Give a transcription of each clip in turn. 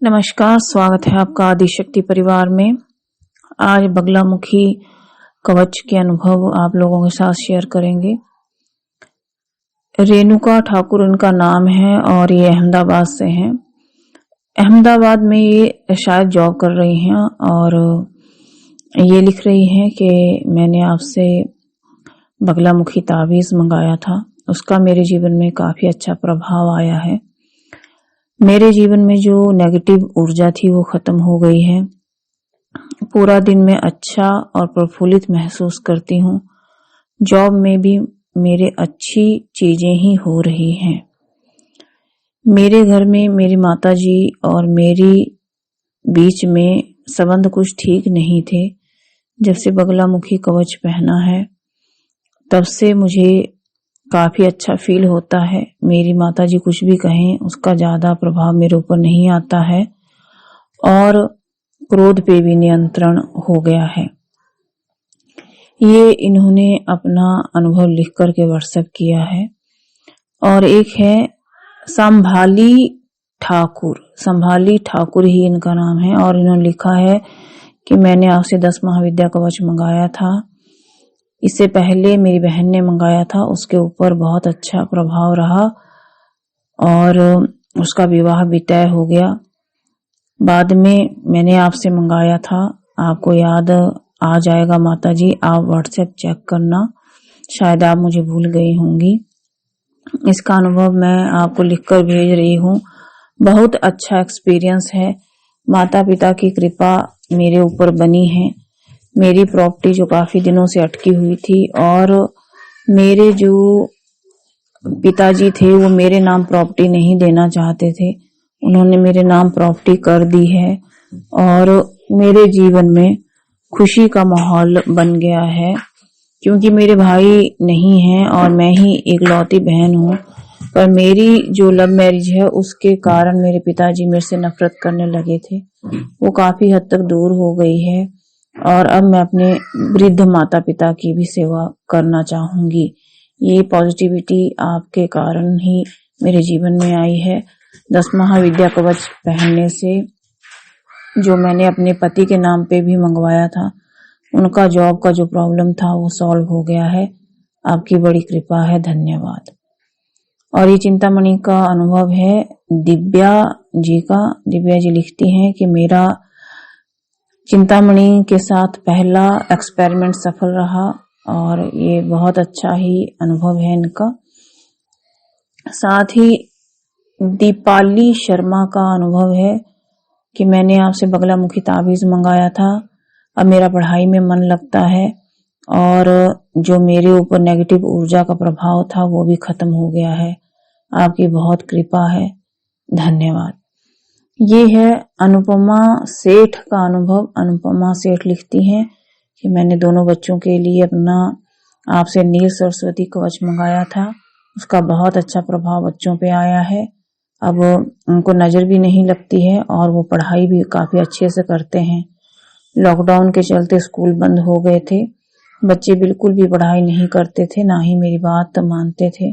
नमस्कार, स्वागत है आपका आदिशक्ति परिवार में। आज बगलामुखी कवच के अनुभव आप लोगों के साथ शेयर करेंगे। रेणुका ठाकुर इनका नाम है और ये अहमदाबाद से हैं। अहमदाबाद में ये शायद जॉब कर रही हैं और ये लिख रही हैं कि मैंने आपसे बगलामुखी ताबीज मंगाया था, उसका मेरे जीवन में काफी अच्छा प्रभाव आया है। मेरे जीवन में जो नेगेटिव ऊर्जा थी वो खत्म हो गई है। पूरा दिन मैं अच्छा और प्रफुल्लित महसूस करती हूँ। जॉब में भी मेरे अच्छी चीजें ही हो रही हैं। मेरे घर में मेरी माताजी और मेरी बीच में संबंध कुछ ठीक नहीं थे। जब से बगलामुखी कवच पहना है तब से मुझे काफी अच्छा फील होता है। मेरी माताजी कुछ भी कहें उसका ज्यादा प्रभाव मेरे ऊपर नहीं आता है और क्रोध पे भी नियंत्रण हो गया है। ये इन्होंने अपना अनुभव लिख करके व्हाट्सएप किया है। और एक है संभाली ठाकुर ही इनका नाम है और इन्होंने लिखा है कि मैंने आपसे 10 महाविद्या कवच मंगाया था। इससे पहले मेरी बहन ने मंगाया था, उसके ऊपर बहुत अच्छा प्रभाव रहा और उसका विवाह भी तय हो गया। बाद में मैंने आपसे मंगाया था, आपको याद आ जाएगा माताजी, आप व्हाट्सएप चेक करना, शायद आप मुझे भूल गई होंगी। इसका अनुभव मैं आपको लिखकर भेज रही हूँ। बहुत अच्छा एक्सपीरियंस है। माता पिता की कृपा मेरे ऊपर बनी है। मेरी प्रॉपर्टी जो काफी दिनों से अटकी हुई थी और मेरे जो पिताजी थे वो मेरे नाम प्रॉपर्टी नहीं देना चाहते थे, उन्होंने मेरे नाम प्रॉपर्टी कर दी है और मेरे जीवन में खुशी का माहौल बन गया है। क्योंकि मेरे भाई नहीं हैं और मैं ही इकलौती बहन हूँ, पर मेरी जो लव मैरिज है उसके कारण मेरे पिताजी मेरे से नफरत करने लगे थे। वो काफी हद तक दूर हो गई है और अब मैं अपने वृद्ध माता पिता की भी सेवा करना चाहूंगी। ये पॉजिटिविटी आपके कारण ही मेरे जीवन में आई है। 10 महाविद्या कवच पहनने से जो मैंने अपने पति के नाम पे भी मंगवाया था, उनका जॉब का जो प्रॉब्लम था वो सॉल्व हो गया है। आपकी बड़ी कृपा है, धन्यवाद। और ये चिंतामणि का अनुभव है दिव्या जी का। दिव्या जी लिखती हैं कि मेरा चिंतामणि के साथ पहला एक्सपेरिमेंट सफल रहा और ये बहुत अच्छा ही अनुभव है इनका। साथ ही दीपाली शर्मा का अनुभव है कि मैंने आपसे बगलामुखी ताबीज मंगाया था, अब मेरा पढ़ाई में मन लगता है और जो मेरे ऊपर नेगेटिव ऊर्जा का प्रभाव था वो भी खत्म हो गया है। आपकी बहुत कृपा है, धन्यवाद। ये है अनुपमा सेठ का अनुभव। अनुपमा सेठ लिखती हैं कि मैंने दोनों बच्चों के लिए अपना आपसे नील सरस्वती कवच मंगाया था, उसका बहुत अच्छा प्रभाव बच्चों पे आया है। अब उनको नजर भी नहीं लगती है और वो पढ़ाई भी काफी अच्छे से करते हैं। लॉकडाउन के चलते स्कूल बंद हो गए थे, बच्चे बिल्कुल भी पढ़ाई नहीं करते थे, ना ही मेरी बात मानते थे।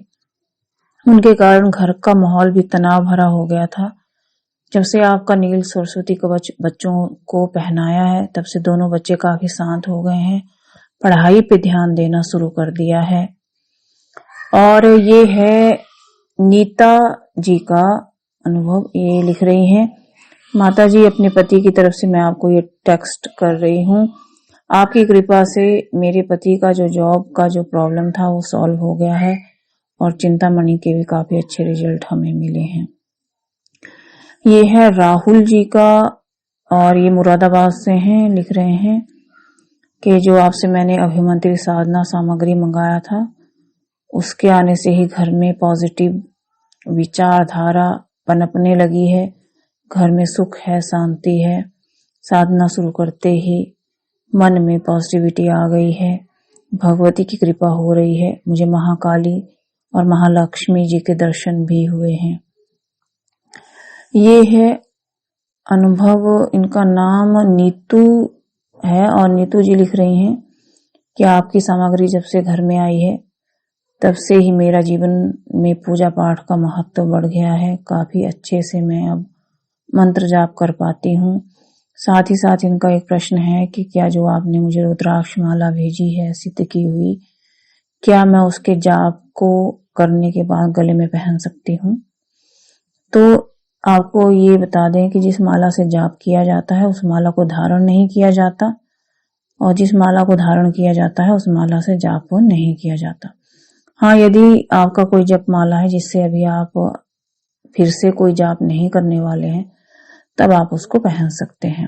उनके कारण घर का माहौल भी तनाव भरा हो गया था। जब से आपका नील सरस्वती कवच बच्चों को पहनाया है तब से दोनों बच्चे काफी शांत हो गए हैं, पढ़ाई पे ध्यान देना शुरू कर दिया है। और ये है नीता जी का अनुभव। ये लिख रही हैं, माता जी अपने पति की तरफ से मैं आपको ये टेक्स्ट कर रही हूँ। आपकी कृपा से मेरे पति का जो जॉब का जो प्रॉब्लम था वो सॉल्व हो गया है और चिंतामणि के भी काफी अच्छे रिजल्ट हमें मिले हैं। ये है राहुल जी का और ये मुरादाबाद से हैं। लिख रहे हैं कि जो आपसे मैंने अभिमंत्रित साधना सामग्री मंगाया था उसके आने से ही घर में पॉजिटिव विचारधारा पनपने लगी है, घर में सुख है, शांति है। साधना शुरू करते ही मन में पॉजिटिविटी आ गई है, भगवती की कृपा हो रही है। मुझे महाकाली और महालक्ष्मी जी के दर्शन भी हुए हैं। ये है अनुभव, इनका नाम नीतू है और नीतू जी लिख रही हैं कि आपकी सामग्री जब से घर में आई है तब से ही मेरा जीवन में पूजा पाठ का महत्व बढ़ गया है। काफी अच्छे से मैं अब मंत्र जाप कर पाती हूँ। साथ ही साथ इनका एक प्रश्न है कि क्या जो आपने मुझे रुद्राक्ष माला भेजी है सिद्ध की हुई, क्या मैं उसके जाप को करने के बाद गले में पहन सकती हूँ। तो आपको ये बता दें कि जिस माला से जाप किया जाता है उस माला को धारण नहीं किया जाता, और जिस माला को धारण किया जाता है उस माला से जाप को नहीं किया जाता। हाँ, यदि आपका कोई जप माला है जिससे अभी आप फिर से कोई जाप नहीं करने वाले हैं, तब आप उसको पहन सकते हैं।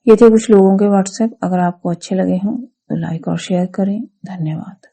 ये थे कुछ लोगों के व्हाट्सएप। अगर आपको अच्छे लगे हों तो लाइक और शेयर करें। धन्यवाद।